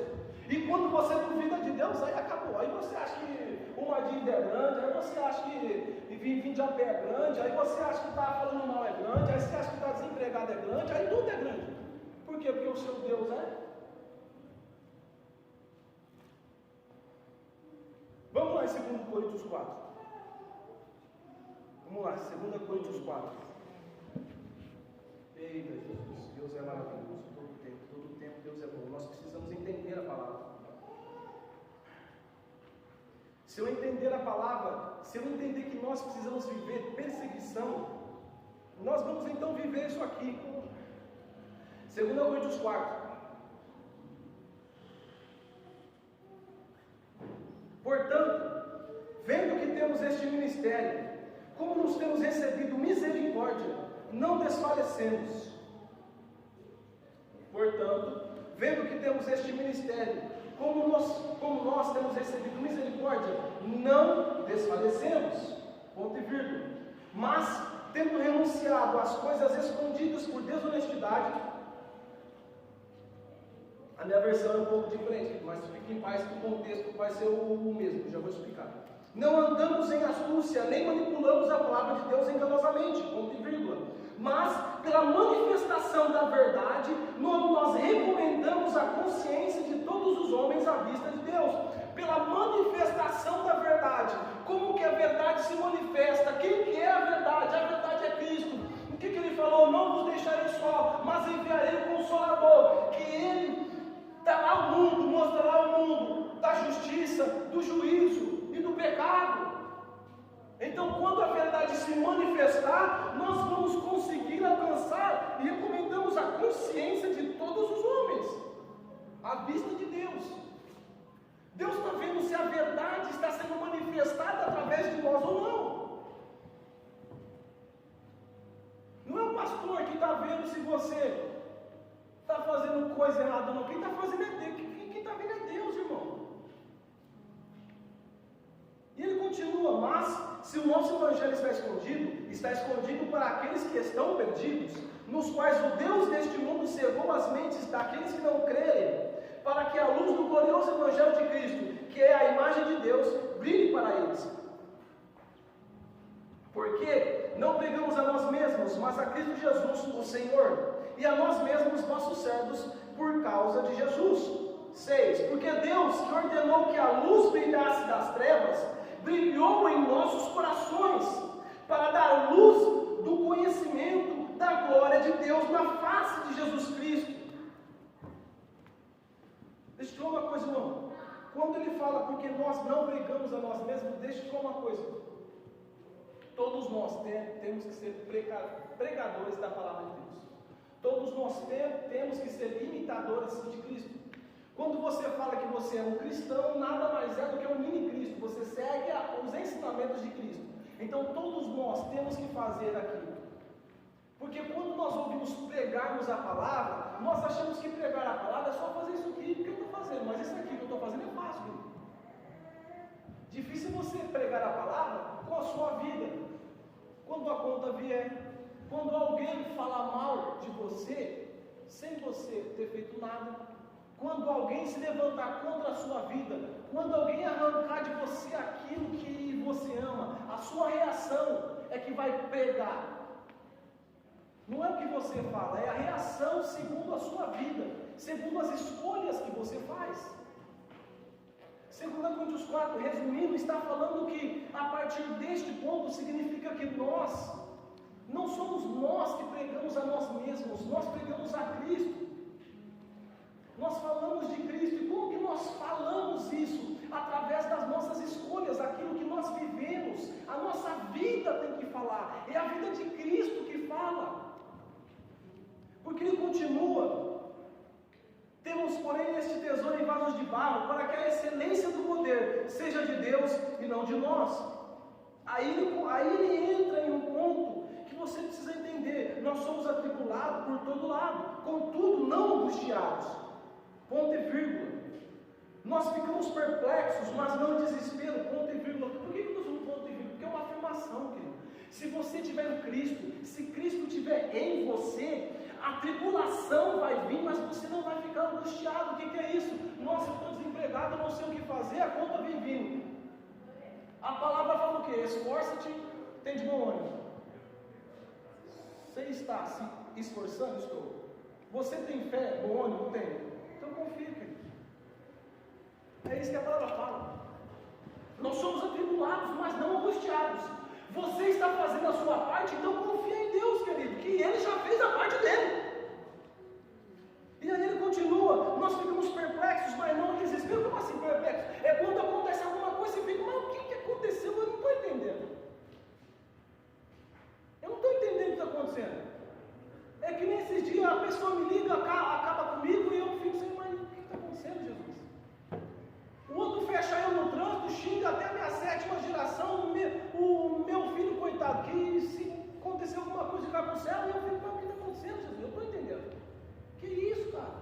Speaker 1: E quando você duvida de Deus, aí acabou. Aí você acha que uma dívida é grande, aí você acha que vir de a pé é grande, aí você acha que está falando mal é grande, aí você acha que está desempregado é grande, aí tudo é grande. Por quê? Porque o seu Deus é. Vamos lá em 2 Coríntios 4. Vamos lá, 2 Coríntios 4. Eita Jesus, Deus é maravilhoso. Todo tempo Deus é bom. Nós precisamos entender a palavra. Se eu entender a palavra, se eu entender que nós precisamos viver perseguição, nós vamos então viver isso aqui. 2 Coríntios 4. Portanto, vendo que temos este ministério, como nos temos recebido misericórdia, não desfalecemos. Portanto, vendo que temos este ministério, como nós temos recebido misericórdia, não desfalecemos. Ponto e vírgula. Mas, tendo renunciado às coisas escondidas por desonestidade, a minha versão é um pouco diferente, mas fique em paz que o contexto vai ser o mesmo, já vou explicar. Não andamos em astúcia, nem manipulamos a palavra de Deus enganosamente, ponto e vírgula. Mas, pela manifestação da verdade, nós recomendamos a consciência de todos os homens à vista de Deus. Pela manifestação da verdade. Como que a verdade se manifesta? Quem que é a verdade? A verdade é Cristo. O que ele falou? Não vos deixarei só, mas enviarei o Consolador, que ele dará ao mundo, mostrará ao mundo da justiça, do juízo e do pecado. Então, quando a verdade se manifestar, nós vamos conseguir alcançar e recomendamos a consciência de todos os homens, à vista de Deus. Deus está vendo se a verdade está sendo manifestada através de nós ou não. Não é o pastor que está vendo se você está fazendo coisa errada ou não. Quem está fazendo é Deus. Quem está vendo é Deus, irmão. E ele continua, mas se o nosso evangelho está escondido para aqueles que estão perdidos, nos quais o Deus deste mundo cegou as mentes daqueles que não creem, para que a luz do glorioso evangelho de Cristo, que é a imagem de Deus, brilhe para eles. Porque não pregamos a nós mesmos, mas a Cristo Jesus, o Senhor, e a nós mesmos, nossos servos, por causa de Jesus. 6. Porque Deus, que ordenou que a luz brilhasse das trevas, brilhou em nossos corações, para dar luz do conhecimento da glória de Deus na face de Jesus Cristo. Deixa eu te falar uma coisa, irmão. Quando ele fala porque nós não pregamos a nós mesmos, deixa eu te falar uma coisa. Todos nós temos que ser pregadores da palavra de Deus. Todos nós temos que ser imitadores de Cristo. Quando você fala que você é um cristão, nada mais é do que um mini Cristo. Você segue os ensinamentos de Cristo. Então todos nós temos que fazer aquilo. Porque quando nós ouvimos pregarmos a palavra, nós achamos que pregar a palavra é só fazer isso aqui que eu estou fazendo. Mas isso aqui que eu estou fazendo é fácil. Difícil você pregar a palavra com a sua vida. Quando a conta vier, quando alguém falar mal de você, sem você ter feito nada, quando alguém se levantar contra a sua vida, quando alguém arrancar de você aquilo que você ama, a sua reação é que vai pregar. Não é o que você fala, é a reação segundo a sua vida, segundo as escolhas que você faz. 2 Coríntios 4, resumindo, está falando que a partir deste ponto significa que nós, não somos nós que pregamos a nós mesmos, nós pregamos a Cristo. Nós falamos de Cristo, e como que nós falamos isso? Através das nossas escolhas, aquilo que nós vivemos. A nossa vida tem que falar, é a vida de Cristo que fala. Porque ele continua: temos, porém, este tesouro em vasos de barro, para que a excelência do poder seja de Deus e não de nós. Aí ele entra em um ponto que você precisa entender: nós somos atribulados por todo lado, contudo não angustiados. Ponto e vírgula. Nós ficamos perplexos, mas não em desespero. Ponto e vírgula. Por que nós usamos ponto e vírgula? Porque é uma afirmação, querido. Se você tiver em Cristo, se Cristo estiver em você, a tribulação vai vir, mas você não vai ficar angustiado. O que é isso? Nossa, eu estou desempregado, eu não sei o que fazer, a conta vem vindo. A palavra fala o quê? Esforça-te, tem de bom ânimo. Você está se esforçando? Estou. Você tem fé? Bom ânimo? Tem. Então confia, querido. É isso que a palavra fala. Nós somos atribulados, mas não angustiados. Você está fazendo a sua parte, então confia em Deus, querido, que Ele já fez a parte dele. E aí ele continua: nós ficamos perplexos, mas não em desespero. Como assim perplexos? É quando acontece alguma coisa e fica: mas o que aconteceu? Eu não estou entendendo. Eu não estou entendendo o que está acontecendo. É que nesses dias a pessoa me liga, acaba comigo, e eu fico assim: mas o que está acontecendo, Jesus? O outro fecha eu no trânsito, xinga até a minha 7ª geração, o meu filho, coitado, que se acontecer alguma coisa de para o céu, eu fico: mas o que está acontecendo, Jesus? Eu estou entendendo. Que isso, cara?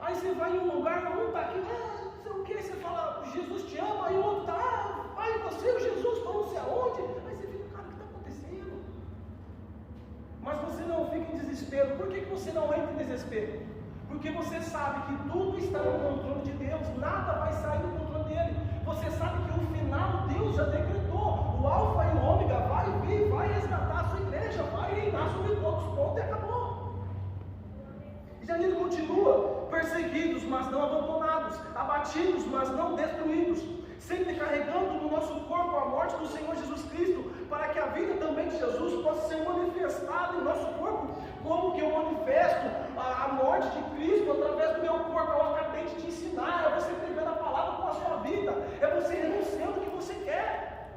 Speaker 1: Aí você vai em um lugar, um está aqui, não sei o que, você fala: Jesus te ama, aí o outro está: ai, você, o Jesus, para não sei aonde. Aí você fica: cara, o que está acontecendo? Mas você não fica em desespero. Por que você não entra em desespero? Porque você sabe que tudo está no controle de Deus, nada vai sair do controle dele. Você sabe que o final Deus já decretou. O alfa e o ômega vai vir, vai resgatar a sua igreja, vai reinar sobre todos os pontos e acabou. E aí ele continua: perseguidos, mas não abandonados, abatidos, mas não destruídos, sempre carregando no nosso corpo a morte do Senhor Jesus Cristo, para que a vida também de Jesus possa ser manifestada em nosso corpo. Como que eu manifesto a morte de Cristo através do meu corpo? Eu acabei de te ensinar. É você pregando a palavra com a sua vida, é você renunciando o que você quer.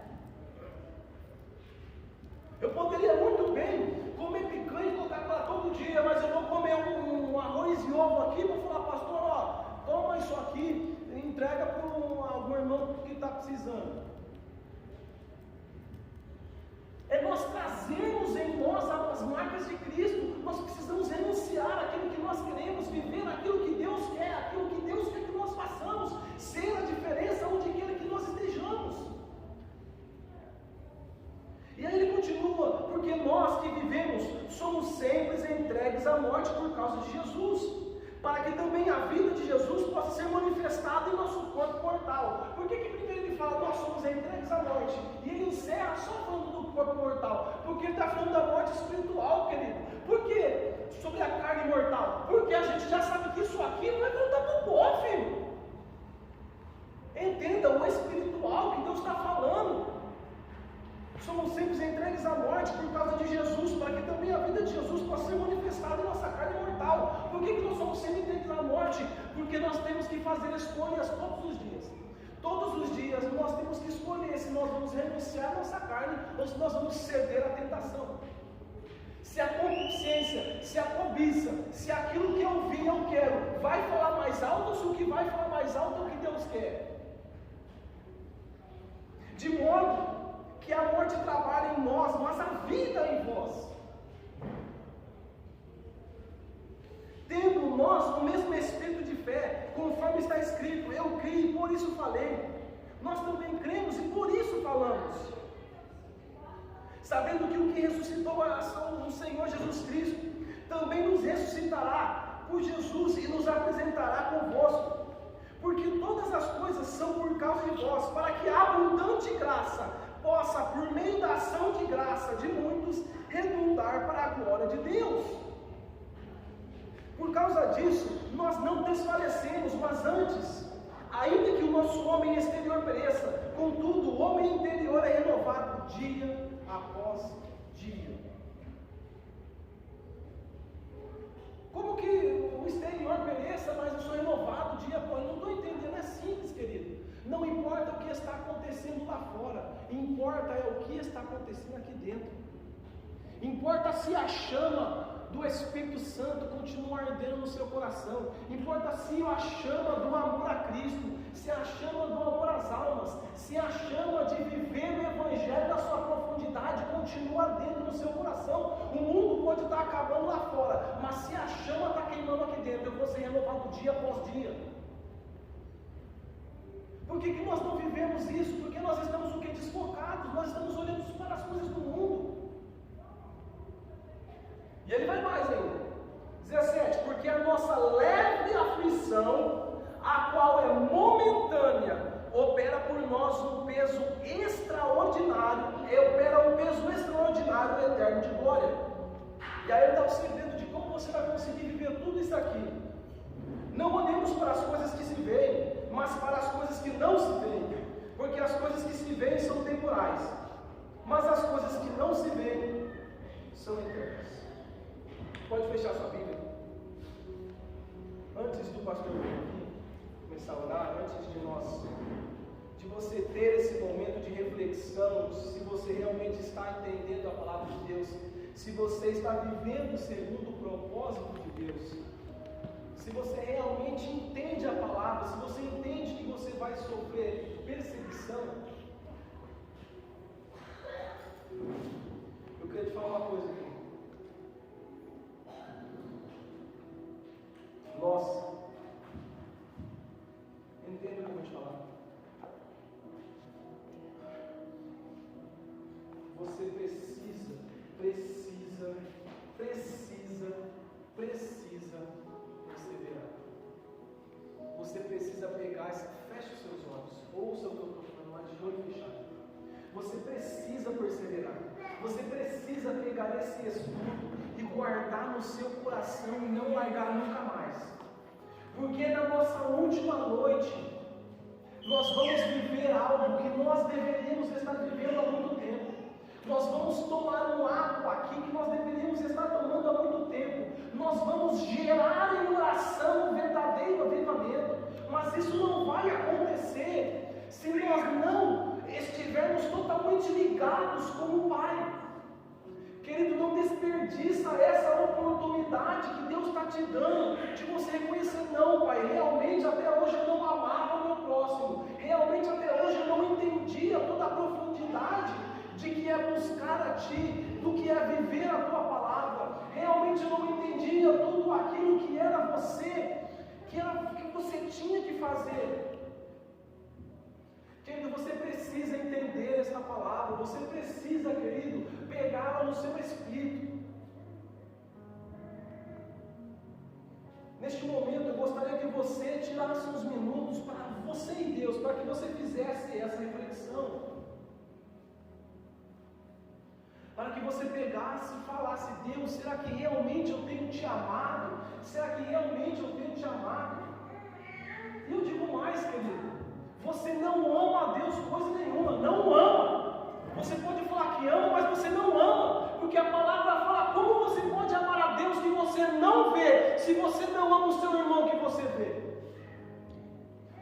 Speaker 1: Eu poderia muito bem comer picanha e Coca-Cola todo dia, mas eu vou comer um arroz e ovo aqui, vou falar: pastor, ó, toma isso aqui, entrega para algum irmão que está precisando. É nós trazermos em nós as marcas de Cristo. Nós precisamos renunciar aquilo que nós queremos, viver aquilo que Deus quer, aquilo que Deus quer que nós façamos, ser a diferença onde quer que nós estejamos. a morte. E ele encerra só falando do corpo mortal, porque ele está falando da morte espiritual, querido. Por quê? Sobre a carne mortal. Porque a gente já sabe que isso aqui não vai voltar para o pó, filho. Entenda o espiritual que Deus está falando. Somos sempre entregues à morte por causa de Jesus, para que também a vida de Jesus possa ser manifestada em nossa carne mortal. Por que nós somos sempre entregues à morte? Porque nós temos que fazer escolhas todos os dias. Todos os dias nós temos que escolher se nós vamos renunciar à nossa carne ou se nós vamos ceder à tentação. Se a concupiscência, se a cobiça, se aquilo que eu vi eu quero, vai falar mais alto, ou se o que vai falar mais alto é o que Deus quer. De modo que a morte trabalha em nós, mas a vida em vós. Tendo nós o mesmo espírito de fé, conforme está escrito, eu creio e por isso falei. Nós também cremos e por isso falamos. Sabendo que o que ressuscitou o Senhor Jesus Cristo, também nos ressuscitará por Jesus e nos apresentará convosco. Porque todas as coisas são por causa de vós, para que a abundante graça possa, por meio da ação de graça de muitos, redundar para a glória de Deus. Por causa disso, nós não desfalecemos, mas antes, ainda que o nosso homem exterior pereça, contudo, o homem interior é renovado dia após dia. Como que o exterior pereça, mas eu sou renovado dia após dia? Não estou entendendo, é simples, querido. Não importa o que está acontecendo lá fora, importa é o que está acontecendo aqui dentro. Importa se a chama do Espírito Santo continua ardendo no seu coração. Importa se a chama do amor a Cristo, se a chama do amor às almas, se a chama de viver o Evangelho na sua profundidade continua ardendo no seu coração. O mundo pode estar acabando lá fora, mas se a chama está queimando aqui dentro, eu vou ser renovado dia após dia. Por que nós não vivemos isso? Porque nós estamos o que? Desfocados, nós estamos olhando para as coisas do mundo. E ele vai mais ainda. 17, porque a nossa leve aflição, a qual é momentânea, opera por nós um peso extraordinário, opera um peso extraordinário eterno de glória. E aí ele dá o segredo de como você vai conseguir viver tudo isso aqui. Não olhemos para as coisas que se veem, mas para as coisas que não se veem, porque as coisas que se veem são temporais, mas as coisas que não se veem são eternas. Pode fechar sua Bíblia. Antes do pastor começar a orar, antes de você ter esse momento de reflexão, se você realmente está entendendo a palavra de Deus, se você está vivendo segundo o propósito de Deus, se você realmente entende a palavra, se você entende que você vai sofrer perseguição, eu queria te falar uma coisa aqui. Nossa, entende o que eu vou te falar? Você precisa perseverar. Você precisa pegar, feche os seus olhos, ouça o que eu estou falando, mas de olho fechado. Você precisa perseverar. Você precisa pegar esse estudo e guardar no seu coração e não largar nunca mais. Porque na nossa última noite, nós vamos viver algo que nós deveríamos estar vivendo há muito tempo. Nós vamos tomar um ato aqui que nós deveríamos estar tomando há muito tempo. Nós vamos gerar em oração um verdadeiro avivamento. Mas isso não vai acontecer se nós não estivermos totalmente ligados com o Pai. Querido, não desperdiça essa oportunidade que Deus está te dando de você reconhecer, não, Pai, realmente até hoje eu não amava o meu próximo, realmente até hoje eu não entendia toda a profundidade de que é buscar a Ti, do que é viver a Tua palavra, realmente eu não entendia tudo aquilo que era você, que você tinha que fazer. Querido, você precisa entender esta palavra, você precisa, querido, pegá-la no seu espírito. Neste momento, eu gostaria que você tirasse uns minutos para você e Deus, para que você fizesse essa reflexão. para que você pegasse e falasse: Deus, será que realmente eu tenho te amado? Será que realmente eu tenho te amado? E eu digo mais, querido, você não ama a Deus coisa nenhuma, não ama. Você pode falar que ama, mas você não ama, porque a palavra fala: como você pode amar a Deus que você não vê, se você não ama o seu irmão que você vê?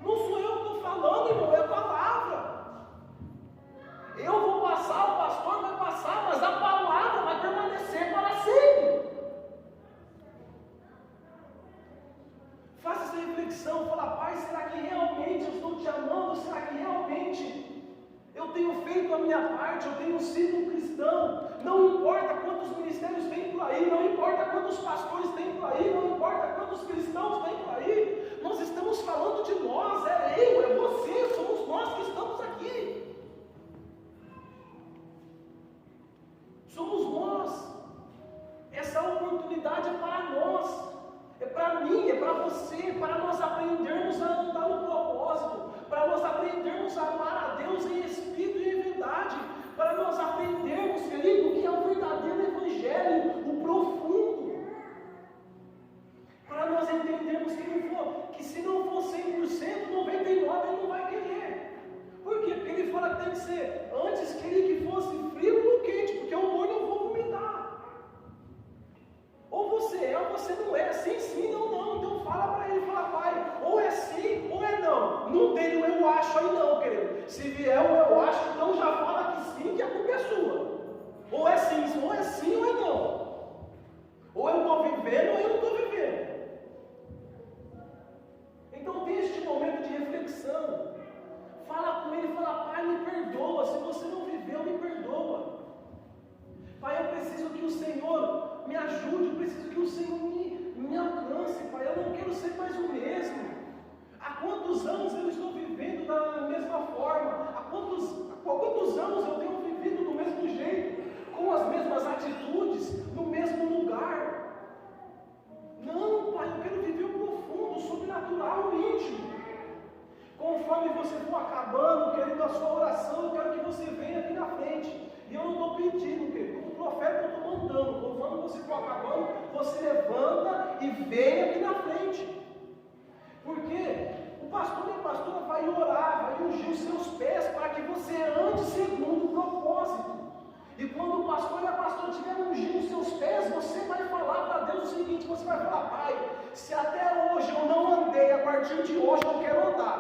Speaker 1: Não sou eu que estou falando, irmão, é a palavra. Eu vou passar, o pastor vai passar, mas a palavra vai permanecer para sempre. Faça essa reflexão, fala: Pai, será que realmente eu estou te amando? Será que realmente eu tenho feito a minha parte? Eu tenho sido um cristão? Não importa quantos ministérios tem por aí, não importa quantos pastores tem por aí, não importa quantos cristãos tem por aí, nós estamos falando de nós, é eu, é você, somos nós que estamos aqui. Somos nós. Essa oportunidade é para nós, é para mim, é para você, para nós aprendermos a andar no propósito, para nós aprendermos a amar a Deus em espírito e em verdade, para nós aprendermos, querido, o que é o verdadeiro evangelho, o profundo, para nós entendermos que se não for 100%, 99% ele não vai querer. Por quê? Porque ele fala que tem que ser, antes queria que fosse frio ou quente, porque o molho eu vou vomitar. Ou você é ou você não é, sim, não. Então fala para ele, fala: Pai, ou é sim ou é não. Não tem o eu acho aí não, querido. Se vier o eu acho, então já fala que sim, que a culpa é sua. Ou é sim ou é não. Ou eu estou vivendo ou eu não estou vivendo. Então tem este momento de reflexão. Fala com ele, fala: Pai, me perdoa. Se você não viveu, me perdoa. Pai, eu preciso que o Senhor me ajude, eu preciso que o Senhor me alcance, Pai. Eu não quero ser mais o mesmo. Há quantos anos eu estou vivendo da mesma forma? Há quantos anos eu tenho vivido do mesmo jeito, com as mesmas atitudes, no mesmo lugar? Não, Pai, eu quero viver o profundo, o sobrenatural, o íntimo. Conforme você for acabando, querido, a sua oração, eu quero que você venha aqui na frente. E eu não estou pedindo, querido, como profeta eu estou mandando. Conforme você for acabando, você levanta e vem aqui na frente. Porque o pastor e a pastora vai orar, vai ungir os seus pés para que você ande segundo o propósito. E quando o pastor e a pastora estiver ungindo os seus pés, você vai falar para Deus o seguinte: você vai falar: Pai, se até hoje eu não andei, a partir de hoje eu quero andar.